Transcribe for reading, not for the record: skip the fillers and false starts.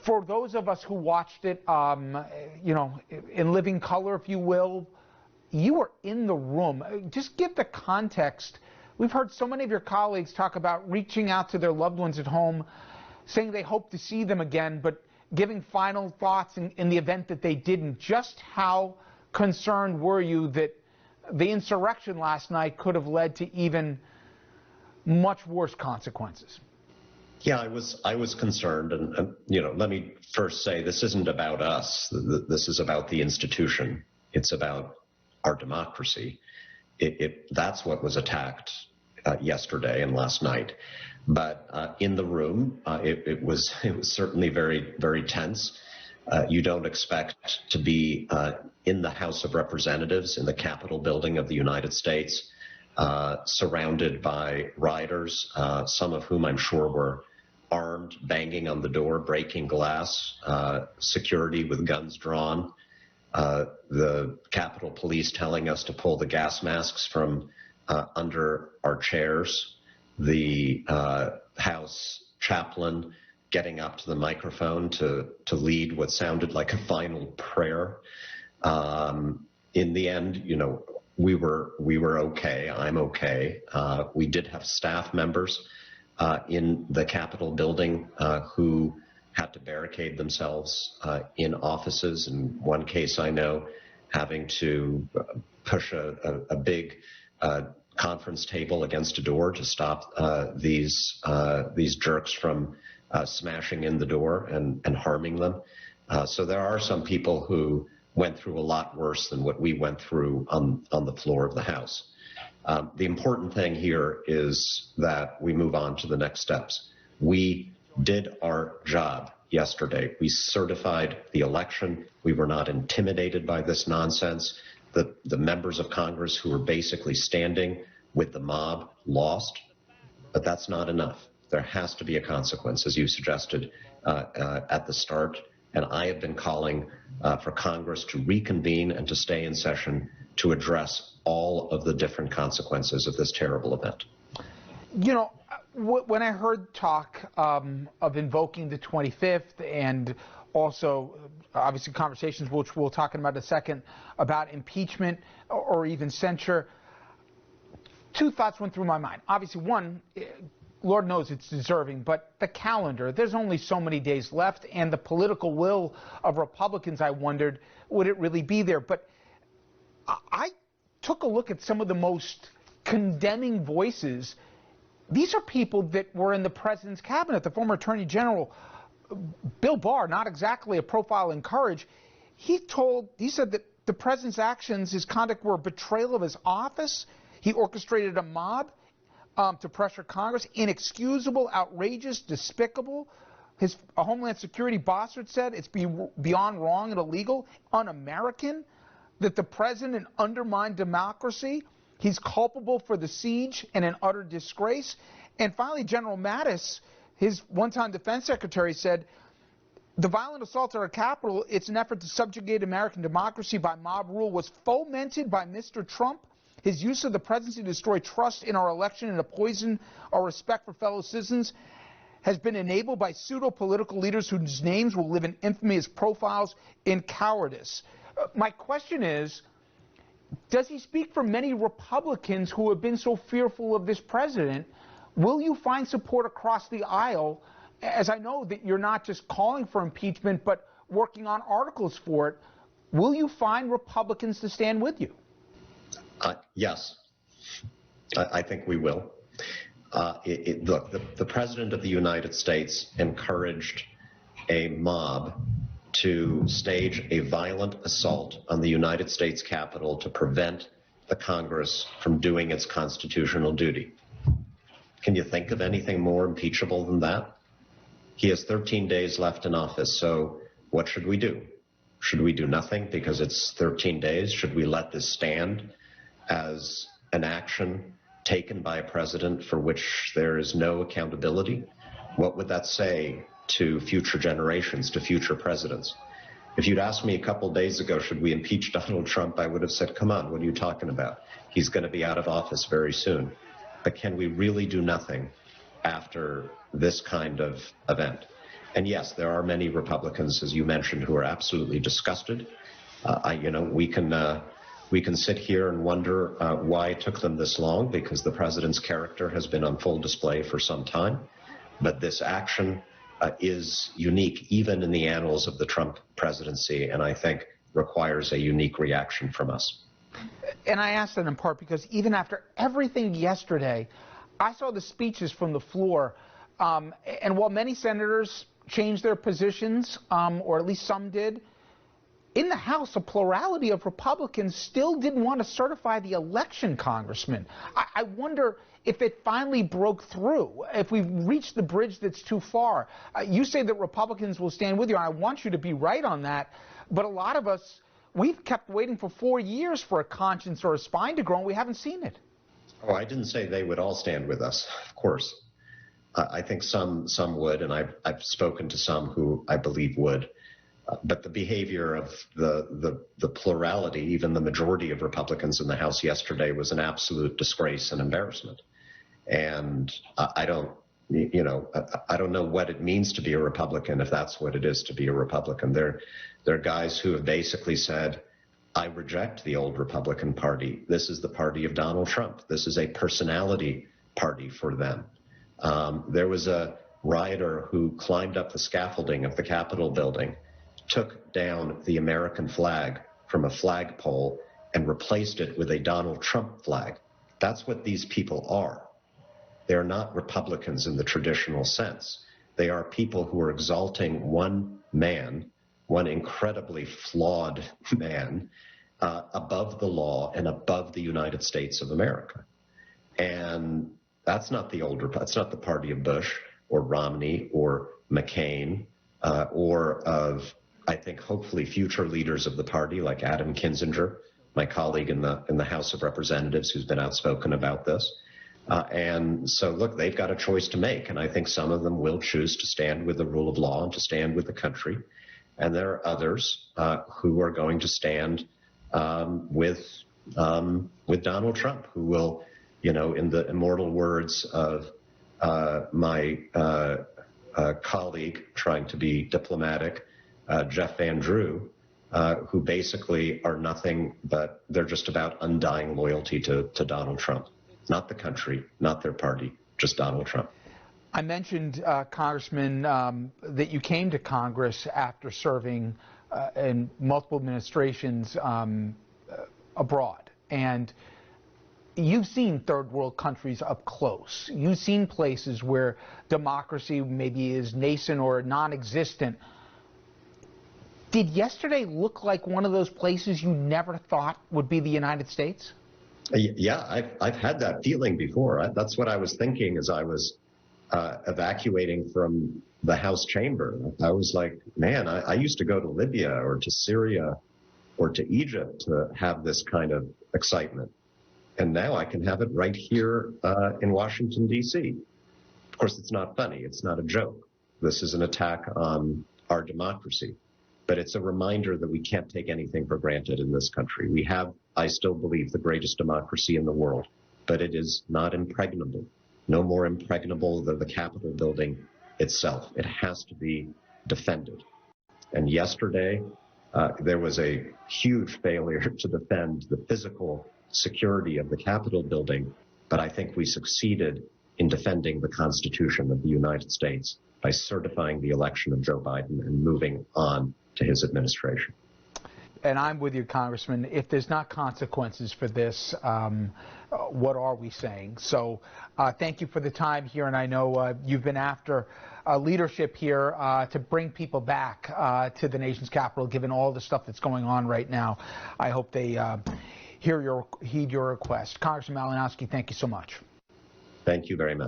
For those of us who watched it, in living color, if you will, you were in the room. Just give the context. We've heard so many of your colleagues talk about reaching out to their loved ones at home, saying they hope to see them again, but giving final thoughts in the event that they didn't. Just how concerned were you that the insurrection last night could have led to even much worse consequences? Yeah, I was concerned, and let me first say this isn't about us. This is about the institution. It's about our democracy. That's what was attacked yesterday and last night. But in the room, it was certainly very, very tense. You don't expect to be in the House of Representatives, in the Capitol building of the United States, surrounded by rioters, some of whom I'm sure were armed, banging on the door, breaking glass, security with guns drawn, the Capitol Police telling us to pull the gas masks from under our chairs, the House chaplain getting up to the microphone to lead what sounded like a final prayer. In the end, we were okay. I'm okay. We did have staff members in the Capitol building who had to barricade themselves in offices. In one case, I know, having to push a big conference table against a door to stop these jerks from smashing in the door and harming them. So there are some people who went through a lot worse than what we went through on the floor of the House. The important thing here is that we move on to the next steps. We did our job yesterday. We certified the election. We were not intimidated by this nonsense. The members of Congress who were basically standing with the mob lost, but that's not enough. There has to be a consequence, as you suggested at the start. And I have been calling for Congress to reconvene and to stay in session to address all of the different consequences of this terrible event. When I heard talk of invoking the 25th and also obviously conversations, which we'll talk about in a second, about impeachment or even censure, two thoughts went through my mind. Obviously, one, Lord knows it's deserving, but the calendar, there's only so many days left, and the political will of Republicans, I wondered, would it really be there? But I took a look at some of the most condemning voices. These are people that were in the president's cabinet. The former Attorney General, Bill Barr, not exactly a profile in courage, he said that the president's actions, his conduct, were a betrayal of his office. He orchestrated a mob to pressure Congress, inexcusable, outrageous, despicable. His Homeland Security boss had said it's beyond wrong and illegal, un-American, that the president undermined democracy. He's culpable for the siege and an utter disgrace. And finally, General Mattis, his one-time defense secretary, said, the violent assault at our Capitol, it's an effort to subjugate American democracy by mob rule, was fomented by Mr. Trump. His use of the presidency to destroy trust in our election and to poison our respect for fellow citizens has been enabled by pseudo-political leaders whose names will live in infamy as profiles in cowardice. My question is, does he speak for many Republicans who have been so fearful of this president? Will you find support across the aisle, as I know that you're not just calling for impeachment, but working on articles for it? Will you find Republicans to stand with you? Yes, I think we will. Look, the President of the United States encouraged a mob to stage a violent assault on the United States Capitol to prevent the Congress from doing its constitutional duty. Can you think of anything more impeachable than that? He has 13 days left in office, so what should we do? Should we do nothing because it's 13 days? Should we let this stand as an action taken by a president for which there is no accountability? What would that say to future generations, to future presidents? If you'd asked me a couple days ago, should we impeach Donald Trump, I would have said, come on, what are you talking about? He's going to be out of office very soon. But can we really do nothing after this kind of event? And yes, there are many Republicans, as you mentioned, who are absolutely disgusted. We can sit here and wonder why it took them this long, because the president's character has been on full display for some time. But this action is unique, even in the annals of the Trump presidency, and I think requires a unique reaction from us. And I asked that in part because even after everything yesterday, I saw the speeches from the floor, and while many senators changed their positions, or at least some did, in the House, a plurality of Republicans still didn't want to certify the election, Congressman. I wonder if it finally broke through, if we've reached the bridge that's too far. You say that Republicans will stand with you, and I want you to be right on that, but a lot of us, we've kept waiting for 4 years for a conscience or a spine to grow, and we haven't seen it. Oh, I didn't say they would all stand with us, of course. I think some would, and I've spoken to some who I believe would. But the behavior of the plurality, even the majority of Republicans in the House yesterday, was an absolute disgrace and embarrassment. And I don't know what it means to be a Republican, if that's what it is to be a Republican. They're guys who have basically said, I reject the old Republican Party. This is the party of Donald Trump. This is a personality party for them. There was a rioter who climbed up the scaffolding of the Capitol building, took down the American flag from a flagpole and replaced it with a Donald Trump flag. That's what these people are. They're not Republicans in the traditional sense. They are people who are exalting one man, one incredibly flawed man, above the law and above the United States of America. And that's not that's not the party of Bush or Romney or McCain or of, I think, hopefully future leaders of the party like Adam Kinzinger, my colleague in the House of Representatives, who's been outspoken about this. And so, look, they've got a choice to make, and I think some of them will choose to stand with the rule of law and to stand with the country. And there are others who are going to stand with Donald Trump, who will, in the immortal words of my colleague, trying to be diplomatic, Jeff Van Drew, who basically are nothing but they're just about undying loyalty to Donald Trump. Not the country, not their party, just Donald Trump. I mentioned, Congressman, that you came to Congress after serving in multiple administrations abroad. And you've seen third world countries up close. You've seen places where democracy maybe is nascent or non-existent. Did yesterday look like one of those places you never thought would be the United States? Yeah, I've had that feeling before. That's what I was thinking as I was evacuating from the House chamber. I was like, man, I used to go to Libya or to Syria or to Egypt to have this kind of excitement. And now I can have it right here in Washington, D.C. Of course, it's not funny. It's not a joke. This is an attack on our democracy. But it's a reminder that we can't take anything for granted in this country. We have, I still believe, the greatest democracy in the world, but it is not impregnable. No more impregnable than the Capitol building itself. It has to be defended. And yesterday, there was a huge failure to defend the physical security of the Capitol building, but I think we succeeded in defending the Constitution of the United States by certifying the election of Joe Biden and moving on to his administration. And I'm with you, Congressman. If there's not consequences for this, what are we saying? So thank you for the time here. And I know you've been after leadership here to bring people back to the nation's capital, given all the stuff that's going on right now. I hope they heed your request. Congressman Malinowski, thank you so much. Thank you very much.